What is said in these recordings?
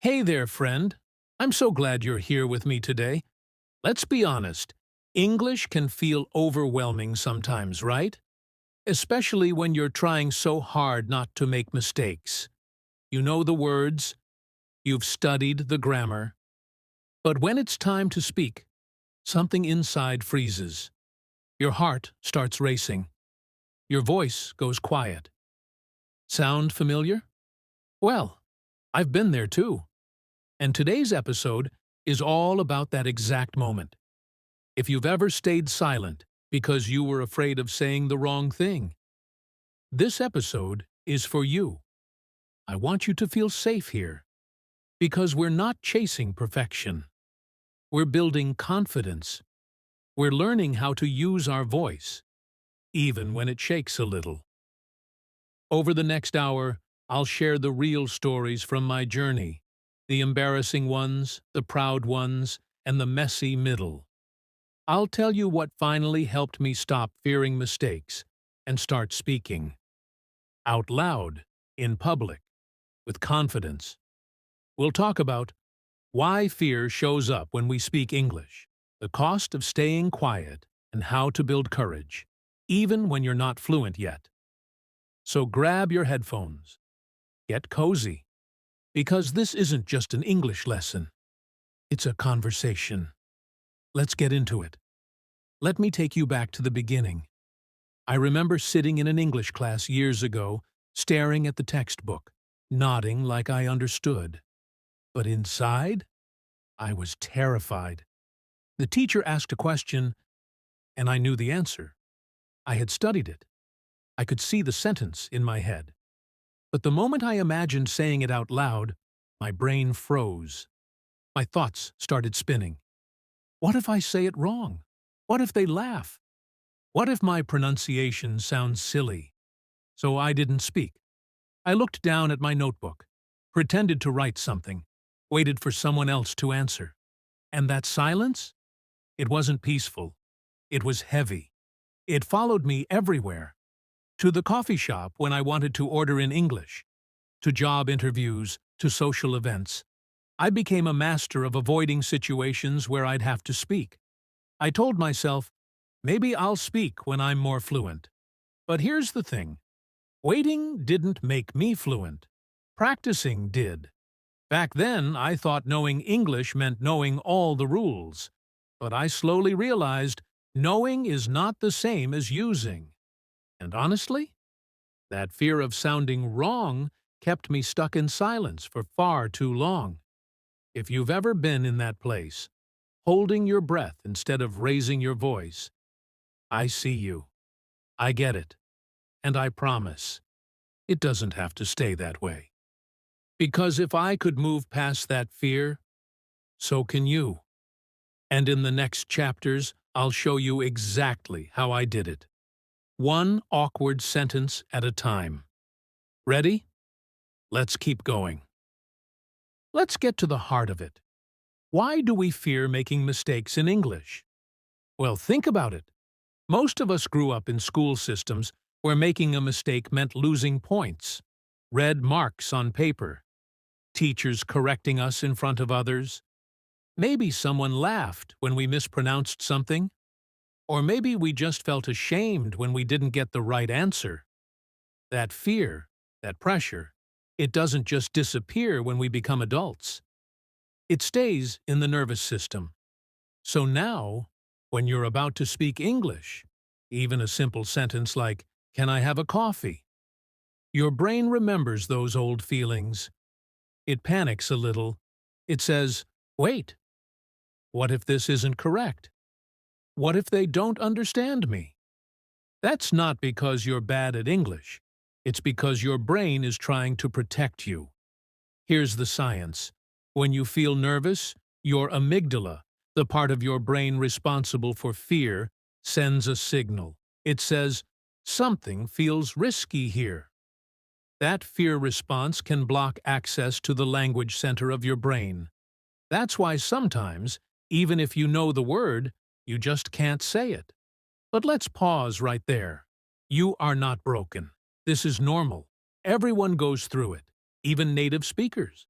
Hey there, friend. I'm so glad you're here with me today. Let's be honest. English can feel overwhelming sometimes, right? Especially when you're trying so hard not to make mistakes. You know the words, you've studied the grammar. But when it's time to speak, something inside freezes. Your heart starts racing. Your voice goes quiet. Sound familiar? Well, I've been there too. And today's episode is all about that exact moment. If you've ever stayed silent because you were afraid of saying the wrong thing, this episode is for you. I want you to feel safe here because we're not chasing perfection. We're building confidence. We're learning how to use our voice, even when it shakes a little. Over the next hour, I'll share the real stories from my journey, the embarrassing ones, the proud ones, and the messy middle. I'll tell you what finally helped me stop fearing mistakes and start speaking out loud, in public, with confidence. We'll talk about why fear shows up when we speak English, the cost of staying quiet, and how to build courage, even when you're not fluent yet. So grab your headphones, get cozy, because this isn't just an English lesson. It's a conversation. Let's get into it. Let me take you back to the beginning. I remember sitting in an English class years ago, staring at the textbook, nodding like I understood. But inside, I was terrified. The teacher asked a question, and I knew the answer. I had studied it. I could see the sentence in my head. But the moment I imagined saying it out loud, my brain froze. My thoughts started spinning. What if I say it wrong? What if they laugh? What if my pronunciation sounds silly? So I didn't speak. I looked down at my notebook, pretended to write something, waited for someone else to answer. And that silence? It wasn't peaceful. It was heavy. It followed me everywhere. To the coffee shop when I wanted to order in English, to job interviews, to social events. I became a master of avoiding situations where I'd have to speak. I told myself, maybe I'll speak when I'm more fluent. But here's the thing. Waiting didn't make me fluent. Practicing did. Back then, I thought knowing English meant knowing all the rules. But I slowly realized knowing is not the same as using. And honestly, that fear of sounding wrong kept me stuck in silence for far too long. If you've ever been in that place, holding your breath instead of raising your voice, I see you. I get it. And I promise, it doesn't have to stay that way. Because if I could move past that fear, so can you. And in the next chapters, I'll show you exactly how I did it. One awkward sentence at a time. Ready? Let's keep going. Let's get to the heart of it. Why do we fear making mistakes in English? Well, think about it. Most of us grew up in school systems where making a mistake meant losing points, red marks on paper, teachers correcting us in front of others. Maybe someone laughed when we mispronounced something, or maybe we just felt ashamed when we didn't get the right answer. That fear, that pressure, it doesn't just disappear when we become adults. It stays in the nervous system. So now, when you're about to speak English, even a simple sentence like, "Can I have a coffee?" your brain remembers those old feelings. It panics a little. It says, wait, what if this isn't correct? What if they don't understand me? That's not because you're bad at English. It's because your brain is trying to protect you. Here's the science. When you feel nervous, your amygdala, the part of your brain responsible for fear, sends a signal. It says, something feels risky here. That fear response can block access to the language center of your brain. That's why sometimes, even if you know the word, you just can't say it. But let's pause right there. You are not broken. This is normal. Everyone goes through it, even native speakers.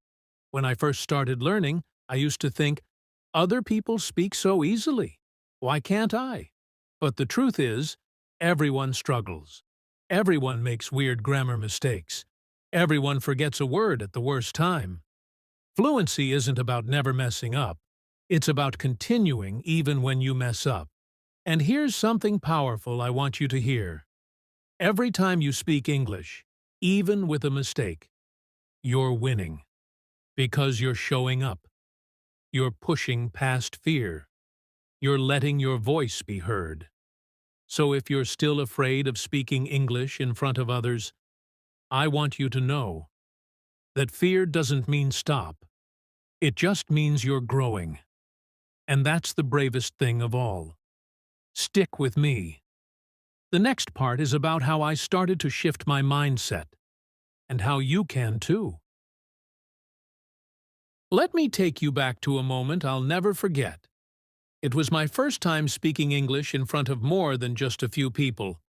When I first started learning, I used to think, other people speak so easily. Why can't I? But the truth is, everyone struggles. Everyone makes weird grammar mistakes. Everyone forgets a word at the worst time. Fluency isn't about never messing up. It's about continuing even when you mess up. And here's something powerful I want you to hear. Every time you speak English, even with a mistake, you're winning. Because you're showing up. You're pushing past fear. You're letting your voice be heard. So if you're still afraid of speaking English in front of others, I want you to know that fear doesn't mean stop. It just means you're growing. And that's the bravest thing of all. Stick with me. The next part is about how I started to shift my mindset, and how you can too. Let me take you back to a moment I'll never forget. It was my first time speaking English in front of more than just a few people.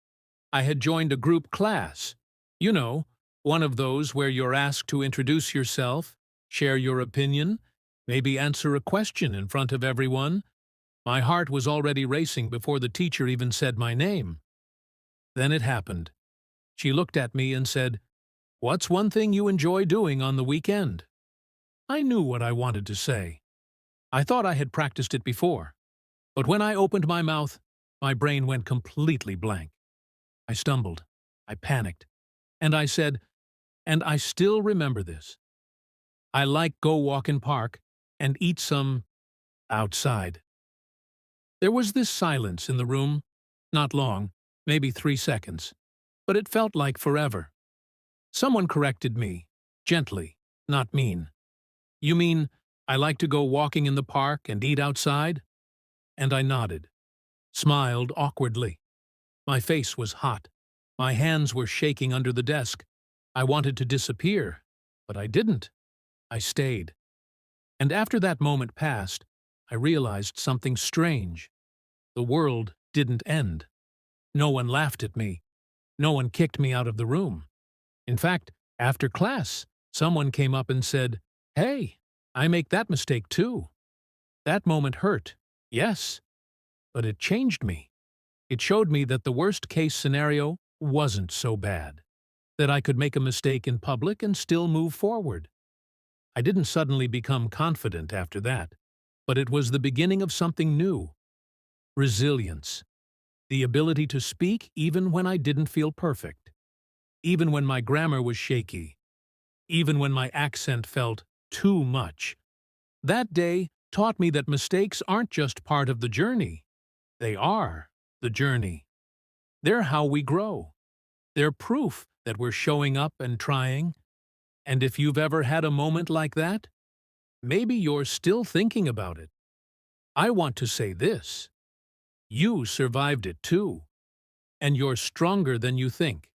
I had joined a group class. You know, one of those where you're asked to introduce yourself, share your opinion, maybe answer a question in front of everyone. My heart was already racing before the teacher even said my name. Then it happened. She looked at me and said, "What's one thing you enjoy doing on the weekend?" I knew what I wanted to say. I thought I had practiced it before. But when I opened my mouth, my brain went completely blank. I stumbled. I panicked. And I said, and I still remember this, I like go walk in park and eat some outside. There was this silence in the room, not long, maybe 3 seconds, but it felt like forever. Someone corrected me, gently, not mean. You mean, I like to go walking in the park and eat outside? And I nodded, smiled awkwardly. My face was hot. My hands were shaking under the desk. I wanted to disappear, but I didn't. I stayed. And after that moment passed, I realized something strange. The world didn't end. No one laughed at me. No one kicked me out of the room. In fact, after class, someone came up and said, "Hey, I make that mistake too." That moment hurt, yes, but it changed me. It showed me that the worst-case scenario wasn't so bad, that I could make a mistake in public and still move forward. I didn't suddenly become confident after that, but it was the beginning of something new. Resilience. The ability to speak even when I didn't feel perfect, even when my grammar was shaky, even when my accent felt too much. That day taught me that mistakes aren't just part of the journey. They are the journey. They're how we grow. They're proof that we're showing up and trying. And if you've ever had a moment like that, maybe you're still thinking about it. I want to say this. You survived it too. And you're stronger than you think.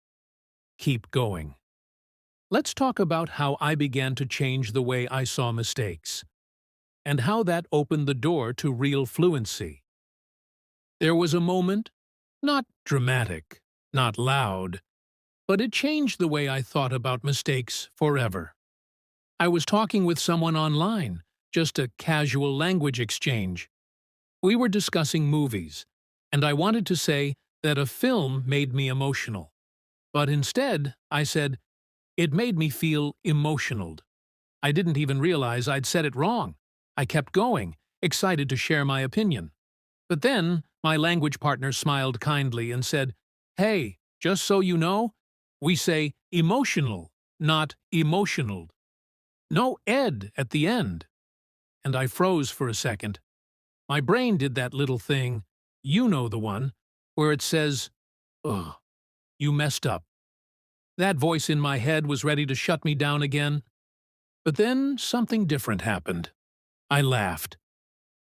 Keep going. Let's talk about how I began to change the way I saw mistakes, and how that opened the door to real fluency. There was a moment, not dramatic, not loud, but it changed the way I thought about mistakes forever. I was talking with someone online, just a casual language exchange. We were discussing movies, and I wanted to say that a film made me emotional. But instead, I said, it made me feel emotional. I didn't even realize I'd said it wrong. I kept going, excited to share my opinion. But then, my language partner smiled kindly and said, "Hey, just so you know, we say emotional, not emotional. No ed at the end." And I froze for a second. My brain did that little thing, you know the one, where it says, "Ugh, you messed up." That voice in my head was ready to shut me down again. But then something different happened. I laughed.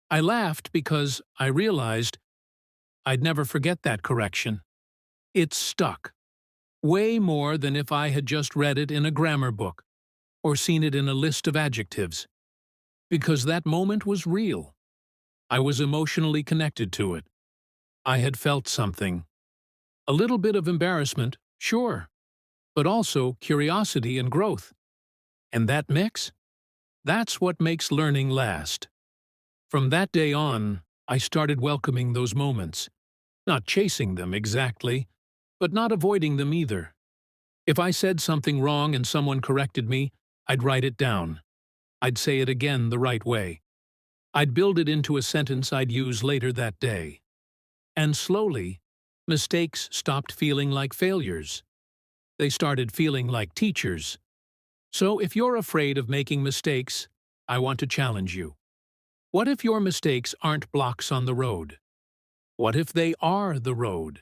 I laughed because I realized I'd never forget that correction. It stuck. Way more than if I had just read it in a grammar book or seen it in a list of adjectives. Because that moment was real. I was emotionally connected to it. I had felt something. A little bit of embarrassment, sure, but also curiosity and growth. And that mix? That's what makes learning last. From that day on, I started welcoming those moments, not chasing them exactly, but not avoiding them either. If I said something wrong and someone corrected me, I'd write it down. I'd say it again the right way. I'd build it into a sentence I'd use later that day. And slowly, mistakes stopped feeling like failures. They started feeling like teachers. So if you're afraid of making mistakes, I want to challenge you. What if your mistakes aren't blocks on the road? What if they are the road?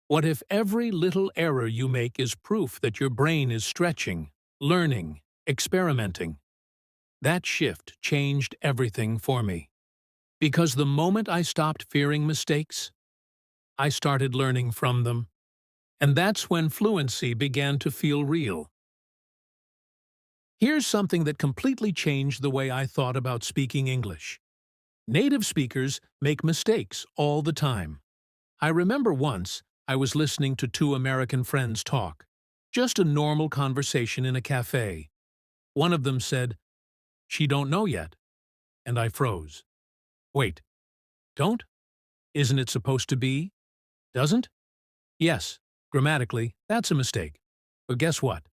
What if every little error you make is proof that your brain is stretching, learning, experimenting? That shift changed everything for me. Because the moment I stopped fearing mistakes, I started learning from them. And that's when fluency began to feel real. Here's something that completely changed the way I thought about speaking English. Native speakers make mistakes all the time. I remember once I was listening to two American friends talk. Just a normal conversation in a cafe. One of them said, "She don't know yet." And I froze. Wait, don't? Isn't it supposed to be? Doesn't? Yes, grammatically, that's a mistake. But guess what?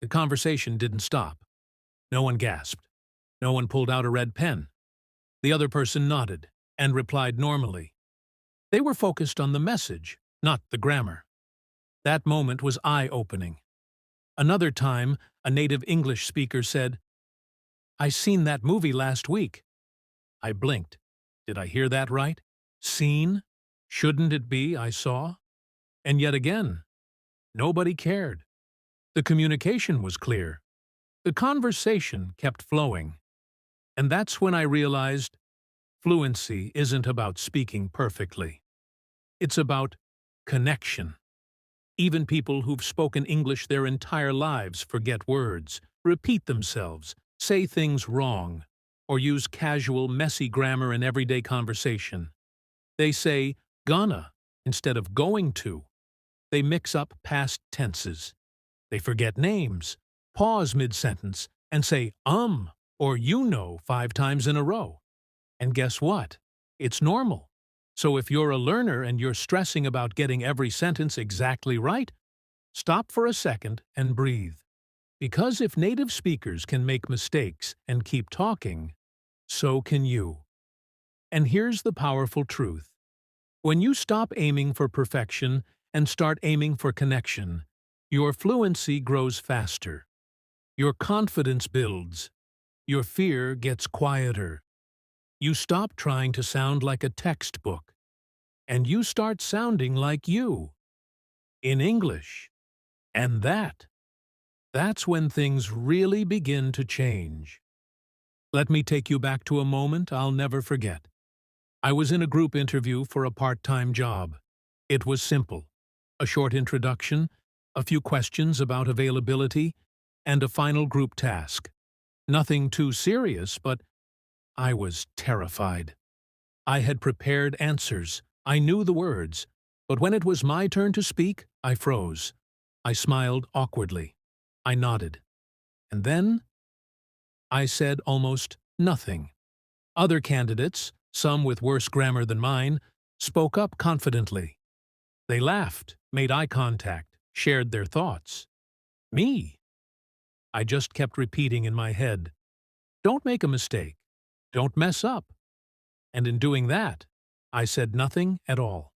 The conversation didn't stop. No one gasped. No one pulled out a red pen. The other person nodded and replied normally. They were focused on the message, not the grammar. That moment was eye-opening. Another time, a native English speaker said, "I seen that movie last week." I blinked. Did I hear that right? Seen? Shouldn't it be I saw? And yet again, nobody cared. The communication was clear. The conversation kept flowing. And that's when I realized fluency isn't about speaking perfectly. It's about connection. Even people who've spoken English their entire lives forget words, repeat themselves, say things wrong, or use casual, messy grammar in everyday conversation. They say gonna instead of going to. They mix up past tenses. They forget names, pause mid-sentence, and say or you know 5 times in a row. And guess what? It's normal. So if you're a learner and you're stressing about getting every sentence exactly right, stop for a second and breathe. Because if native speakers can make mistakes and keep talking, so can you. And here's the powerful truth. When you stop aiming for perfection and start aiming for connection, your fluency grows faster. Your confidence builds. Your fear gets quieter. You stop trying to sound like a textbook, and you start sounding like you, in English. And that's when things really begin to change. Let me take you back to a moment I'll never forget. I was in a group interview for a part-time job. It was simple. A short introduction, a few questions about availability, and a final group task. Nothing too serious, but I was terrified. I had prepared answers. I knew the words. But when it was my turn to speak, I froze. I smiled awkwardly. I nodded. And then I said almost nothing. Other candidates, some with worse grammar than mine, spoke up confidently. They laughed, made eye contact, shared their thoughts. Me? I just kept repeating in my head, "Don't make a mistake. Don't mess up." And in doing that, I said nothing at all.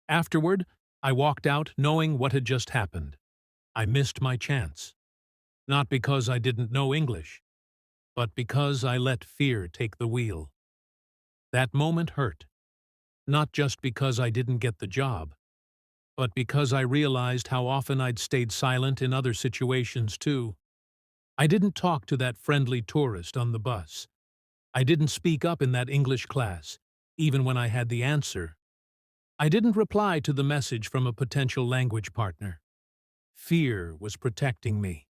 Afterward, I walked out knowing what had just happened. I missed my chance. Not because I didn't know English, but because I let fear take the wheel. That moment hurt. Not just because I didn't get the job, but because I realized how often I'd stayed silent in other situations too. I didn't talk to that friendly tourist on the bus. I didn't speak up in that English class, even when I had the answer. I didn't reply to the message from a potential language partner. Fear was protecting me.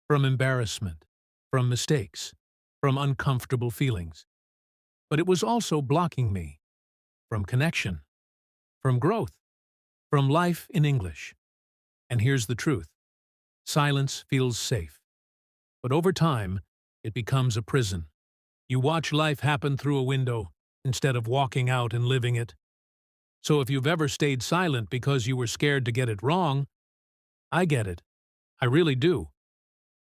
From embarrassment, from mistakes, from uncomfortable feelings. But it was also blocking me from connection, from growth, from life in English. And here's the truth. Silence feels safe. But over time, It becomes a prison. You watch life happen through a window instead of walking out and living it. So if you've ever stayed silent because you were scared to get it wrong, I get it. I really do.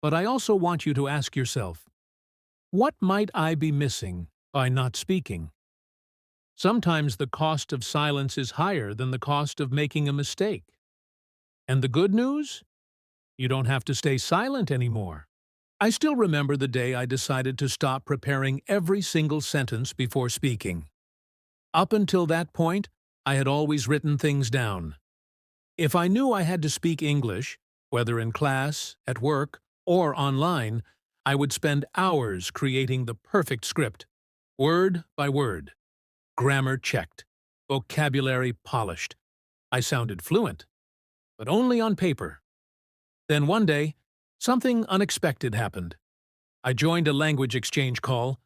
But I also want you to ask yourself, what might I be missing by not speaking? Sometimes the cost of silence is higher than the cost of making a mistake. And the good news? You don't have to stay silent anymore. I still remember the day I decided to stop preparing every single sentence before speaking. Up until that point, I had always written things down. If I knew I had to speak English, whether in class, at work, or online, I would spend hours creating the perfect script, word by word, grammar checked, vocabulary polished. I sounded fluent, but only on paper. Then one day, something unexpected happened. I joined a language exchange call,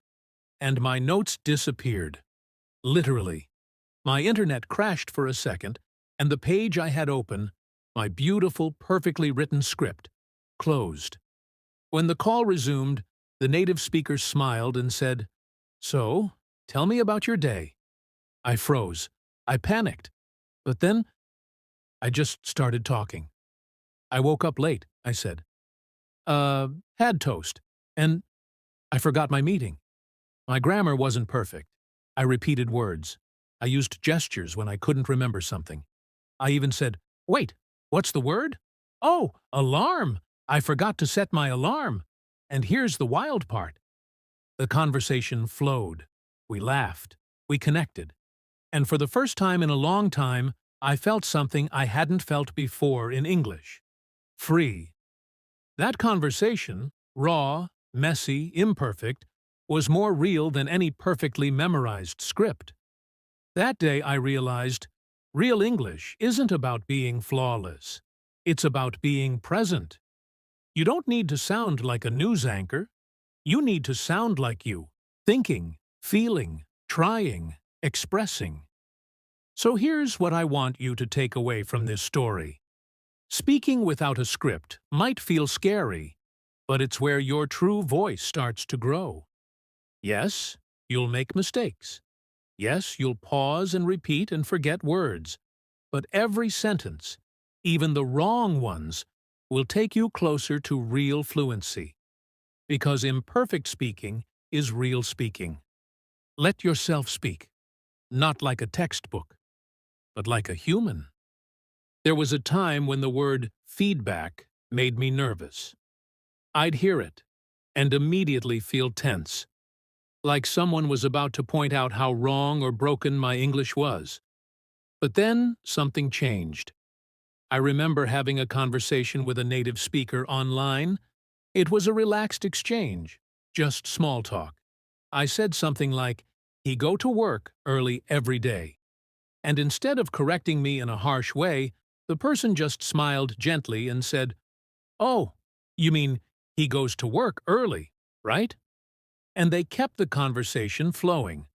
and my notes disappeared. Literally. My internet crashed for a second, and the page I had open, my beautiful, perfectly written script, closed. When the call resumed, the native speaker smiled and said, "So, tell me about your day." I froze. I panicked. But then, I just started talking. "I woke up late," I said. Had toast. And I forgot my meeting." My grammar wasn't perfect. I repeated words. I used gestures when I couldn't remember something. I even said, "Wait, what's the word? Oh, alarm! I forgot to set my alarm." And here's the wild part. The conversation flowed. We laughed. We connected. And for the first time in a long time, I felt something I hadn't felt before in English. Free. That conversation, raw, messy, imperfect, was more real than any perfectly memorized script. That day I realized, real English isn't about being flawless. It's about being present. You don't need to sound like a news anchor. You need to sound like you, thinking, feeling, trying, expressing. So here's what I want you to take away from this story. Speaking without a script might feel scary, but it's where your true voice starts to grow. Yes, you'll make mistakes. Yes, you'll pause and repeat and forget words. But every sentence, even the wrong ones, will take you closer to real fluency. Because imperfect speaking is real speaking. Let yourself speak, not like a textbook, but like a human. There was a time when the word feedback made me nervous. I'd hear it and immediately feel tense, like someone was about to point out how wrong or broken my English was. But then something changed. I remember having a conversation with a native speaker online. It was a relaxed exchange, just small talk. I said something like, "He go to work early every day." And instead of correcting me in a harsh way, the person just smiled gently and said, "Oh, you mean he goes to work early, right?" And they kept the conversation flowing.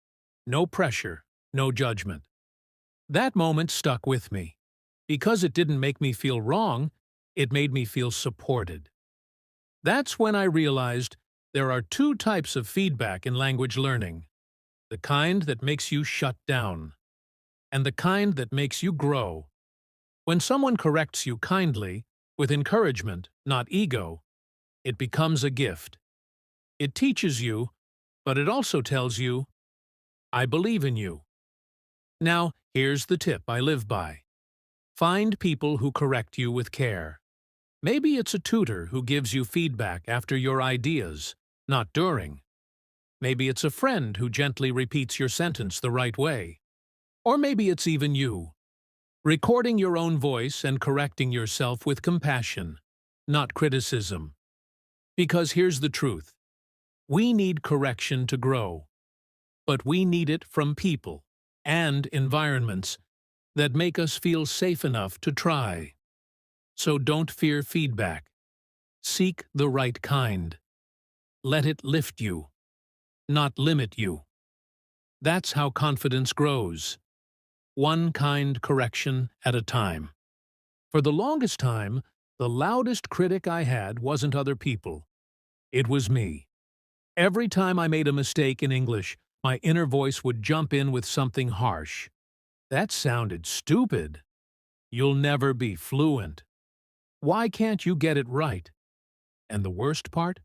No pressure, no judgment. That moment stuck with me. Because it didn't make me feel wrong, it made me feel supported. That's when I realized there are two types of feedback in language learning. The kind that makes you shut down, and the kind that makes you grow. When someone corrects you kindly, with encouragement, not ego, it becomes a gift. It teaches you, but it also tells you, "I believe in you." Now, here's the tip I live by. Find people who correct you with care. Maybe it's a tutor who gives you feedback after your ideas, not during. Maybe it's a friend who gently repeats your sentence the right way. Or maybe it's even you, recording your own voice and correcting yourself with compassion, not criticism. Because here's the truth. We need correction to grow, but we need it from people and environments that make us feel safe enough to try. So don't fear feedback. Seek the right kind. Let it lift you, not limit you. That's how confidence grows. One kind correction at a time. For the longest time, the loudest critic I had wasn't other people. It was me. Every time I made a mistake in English, my inner voice would jump in with something harsh. That sounded stupid. You'll never be fluent. Why can't you get it right? And the worst part?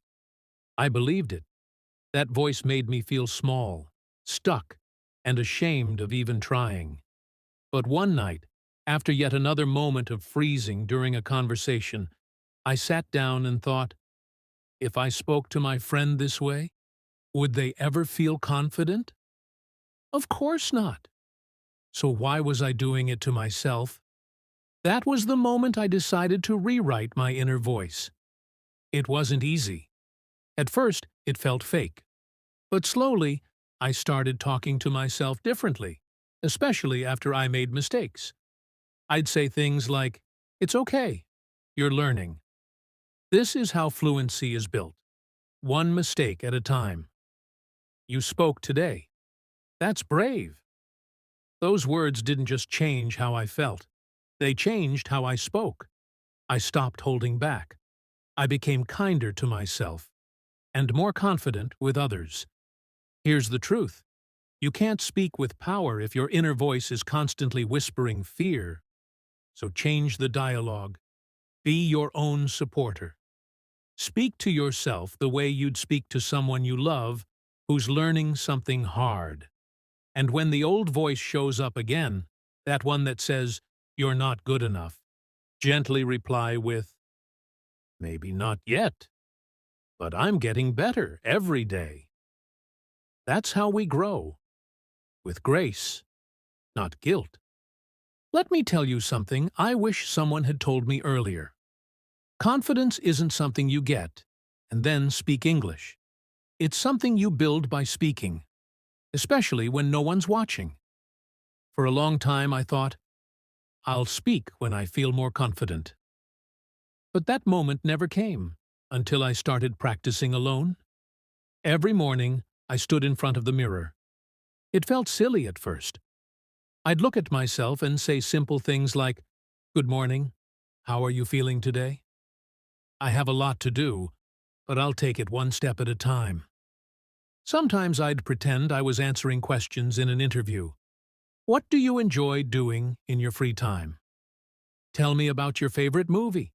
I believed it. That voice made me feel small, stuck, and ashamed of even trying. But one night, after yet another moment of freezing during a conversation, I sat down and thought, if I spoke to my friend this way, would they ever feel confident? Of course not. So why was I doing it to myself? That was the moment I decided to rewrite my inner voice. It wasn't easy. At first, it felt fake. But slowly, I started talking to myself differently, especially after I made mistakes. I'd say things like, "It's okay. You're learning." This is how fluency is built. One mistake at a time. You spoke today. That's brave. Those words didn't just change how I felt. They changed how I spoke. I stopped holding back. I became kinder to myself and more confident with others. Here's the truth. You can't speak with power if your inner voice is constantly whispering fear. So change the dialogue. Be your own supporter. Speak to yourself the way you'd speak to someone you love who's learning something hard. And when the old voice shows up again, that one that says, "You're not good enough," gently reply with, "Maybe not yet, but I'm getting better every day." That's how we grow. With grace, not guilt. Let me tell you something I wish someone had told me earlier. Confidence isn't something you get and then speak English. It's something you build by speaking, especially when no one's watching. For a long time I thought, I'll speak when I feel more confident. But that moment never came until I started practicing alone. Every morning, I stood in front of the mirror. It felt silly at first. I'd look at myself and say simple things like, "Good morning. How are you feeling today? I have a lot to do, but I'll take it one step at a time." Sometimes I'd pretend I was answering questions in an interview. "What do you enjoy doing in your free time? Tell me about your favorite movie."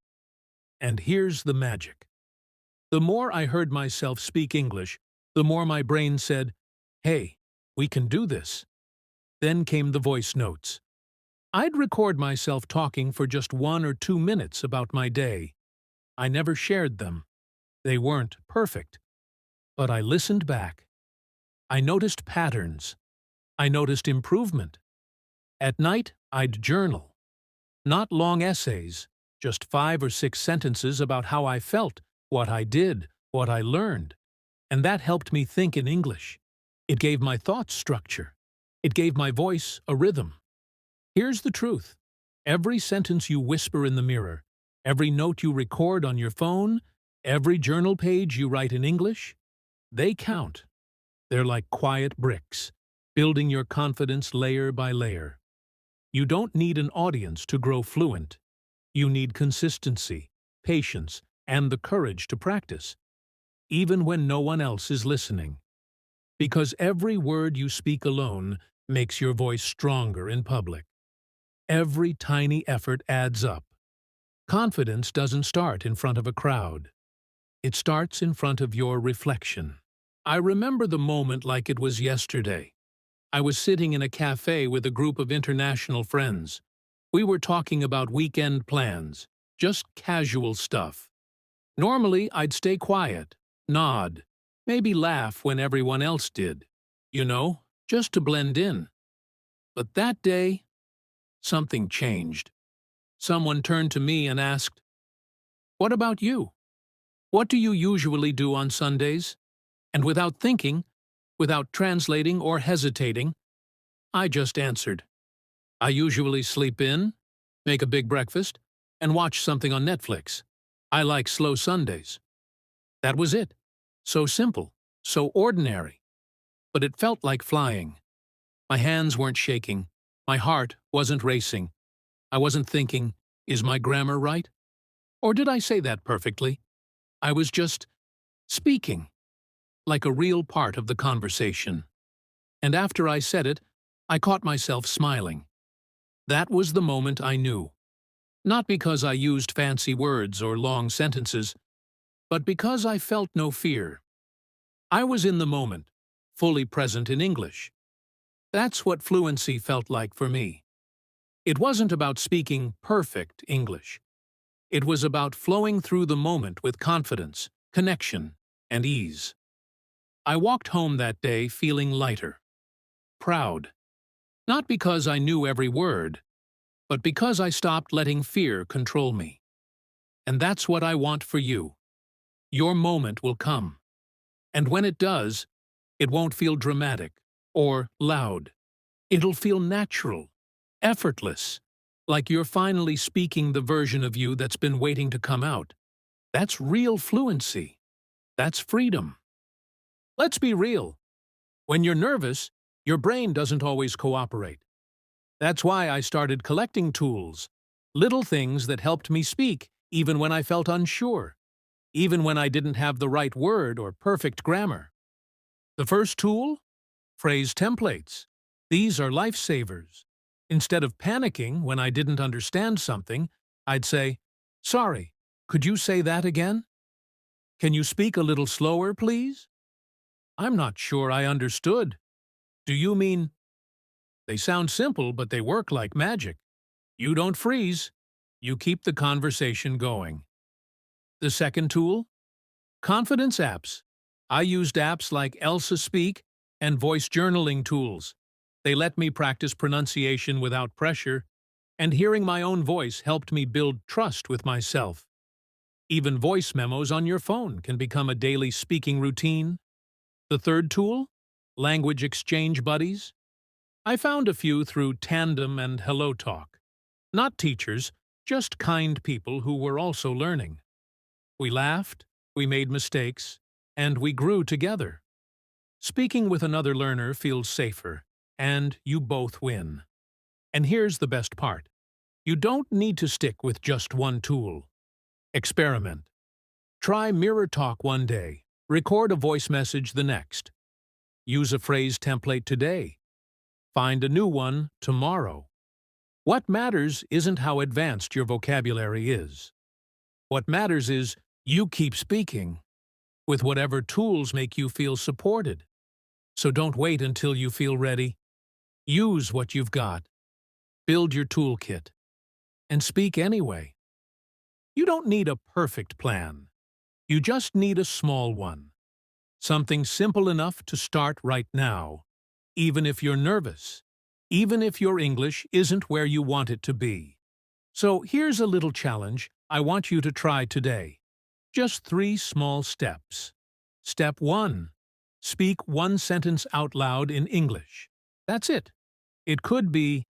And here's the magic. The more I heard myself speak English, the more my brain said, "Hey, we can do this." Then came the voice notes. I'd record myself talking for just 1 or 2 minutes about my day. I never shared them. They weren't perfect. But I listened back. I noticed patterns. I noticed improvement. At night, I'd journal. Not long essays, just 5 or 6 sentences about how I felt, what I did, what I learned. And that helped me think in English. It gave my thoughts structure. It gave my voice a rhythm. Here's the truth. Every sentence you whisper in the mirror, every note you record on your phone, every journal page you write in English, they count. They're like quiet bricks, building your confidence layer by layer. You don't need an audience to grow fluent. You need consistency, patience, and the courage to practice, even when no one else is listening. Because every word you speak alone makes your voice stronger in public. Every tiny effort adds up. Confidence doesn't start in front of a crowd. It starts in front of your reflection. I remember the moment like it was yesterday. I was sitting in a cafe with a group of international friends. We were talking about weekend plans, just casual stuff. Normally, I'd stay quiet, nod, maybe laugh when everyone else did. Just to blend in. But that day, something changed. Someone turned to me and asked, "What about you? What do you usually do on Sundays?" And without thinking, without translating or hesitating, I just answered, "I usually sleep in, make a big breakfast, and watch something on Netflix. I like slow Sundays." That was it. So simple, so ordinary. But it felt like flying. My hands weren't shaking. My heart wasn't racing. I wasn't thinking, is my grammar right? Or did I say that perfectly? I was just speaking. like a real part of the conversation. And after I said it, I caught myself smiling. That was the moment I knew. Not because I used fancy words or long sentences, but because I felt no fear. I was in the moment, fully present in English. That's what fluency felt like for me. It wasn't about speaking perfect English. It was about flowing through the moment with confidence, connection, and ease. I walked home that day feeling lighter, proud. Not because I knew every word, but because I stopped letting fear control me. And that's what I want for you. Your moment will come. And when it does, it won't feel dramatic or loud. It'll feel natural, effortless, like you're finally speaking the version of you that's been waiting to come out. That's real fluency. That's freedom. Let's be real. When you're nervous, your brain doesn't always cooperate. That's why I started collecting tools, little things that helped me speak even when I felt unsure, even when I didn't have the right word or perfect grammar. The first tool? Phrase templates. These are lifesavers. Instead of panicking when I didn't understand something, I'd say, "Sorry, could you say that again? Can you speak a little slower, please? I'm not sure I understood. Do you mean—" They sound simple, but they work like magic. You don't freeze. You keep the conversation going. The second tool? Confidence apps. I used apps like Elsa Speak and voice journaling tools. They let me practice pronunciation without pressure, and hearing my own voice helped me build trust with myself. Even voice memos on your phone can become a daily speaking routine. The third tool? Language exchange buddies. I found a few through Tandem and HelloTalk. Not teachers, just kind people who were also learning. We laughed, we made mistakes, and we grew together. Speaking with another learner feels safer, and you both win. And here's the best part. You don't need to stick with just one tool. Experiment. Try Mirror Talk one day. Record a voice message the next. Use a phrase template today. Find a new one tomorrow. What matters isn't how advanced your vocabulary is. What matters is you keep speaking, with whatever tools make you feel supported. So don't wait until you feel ready. Use what you've got. Build your toolkit. And speak anyway. You don't need a perfect plan. You just need a small one. Something simple enough to start right now, even if you're nervous, even if your English isn't where you want it to be. So here's a little challenge I want you to try today. Just 3 small steps. Step 1. Speak one sentence out loud in English. That's it. It could be,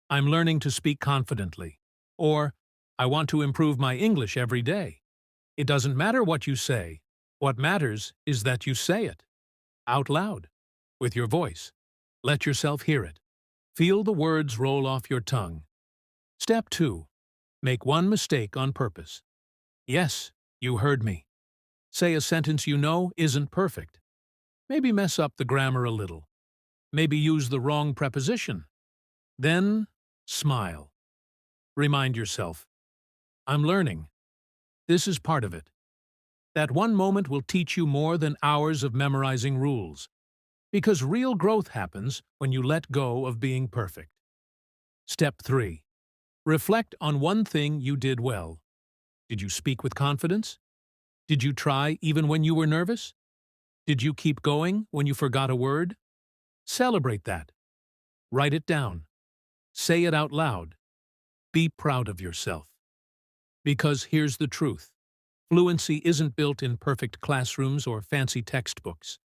"I'm learning to speak confidently," or "I want to improve my English every day." It doesn't matter what you say. What matters is that you say it. Out loud. With your voice. Let yourself hear it. Feel the words roll off your tongue. Step 2. Make one mistake on purpose. Yes, you heard me. Say a sentence you know isn't perfect. Maybe mess up the grammar a little. Maybe use the wrong preposition. Then, smile. Remind yourself, "I'm learning. This is part of it." That one moment will teach you more than hours of memorizing rules. Because real growth happens when you let go of being perfect. Step 3. Reflect on one thing you did well. Did you speak with confidence? Did you try even when you were nervous? Did you keep going when you forgot a word? Celebrate that. Write it down. Say it out loud. Be proud of yourself. Because here's the truth. Fluency isn't built in perfect classrooms or fancy textbooks.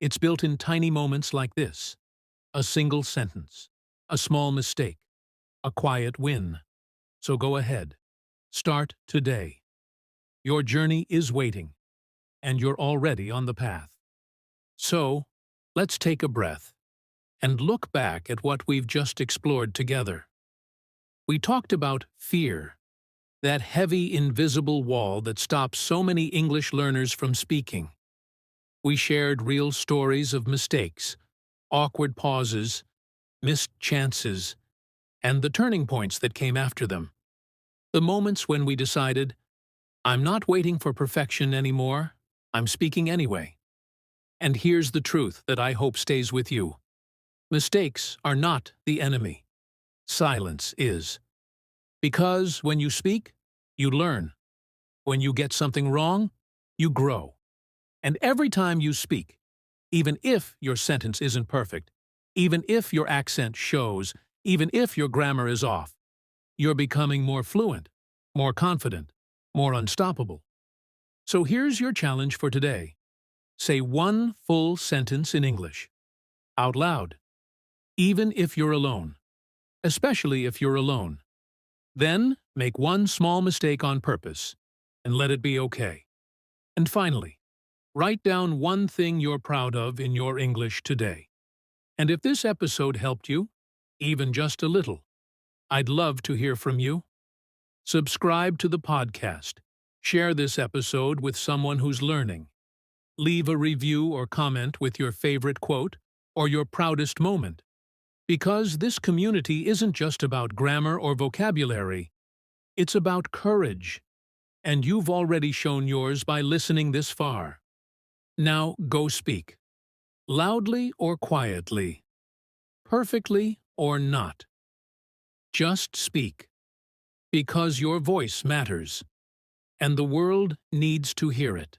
It's built in tiny moments like this. A single sentence. A small mistake. A quiet win. So go ahead. Start today. Your journey is waiting, and you're already on the path. So, let's take a breath and look back at what we've just explored together. We talked about fear, that heavy, invisible wall that stops so many English learners from speaking. We shared real stories of mistakes, awkward pauses, missed chances, and the turning points that came after them. The moments when we decided, I'm not waiting for perfection anymore, I'm speaking anyway. And here's the truth that I hope stays with you. Mistakes are not the enemy. Silence is. Because when you speak, you learn. When you get something wrong, you grow. And every time you speak, even if your sentence isn't perfect, even if your accent shows, even if your grammar is off, you're becoming more fluent, more confident, more unstoppable. So here's your challenge for today. Say one full sentence in English, out loud, even if you're alone, especially if you're alone. Then make one small mistake on purpose, and let it be okay. And finally, write down one thing you're proud of in your English today. And if this episode helped you, even just a little, I'd love to hear from you. Subscribe to the podcast. Share this episode with someone who's learning. Leave a review or comment with your favorite quote or your proudest moment. Because this community isn't just about grammar or vocabulary, it's about courage. And you've already shown yours by listening this far. Now go speak. Loudly or quietly. Perfectly or not. Just speak. Because your voice matters. And the world needs to hear it.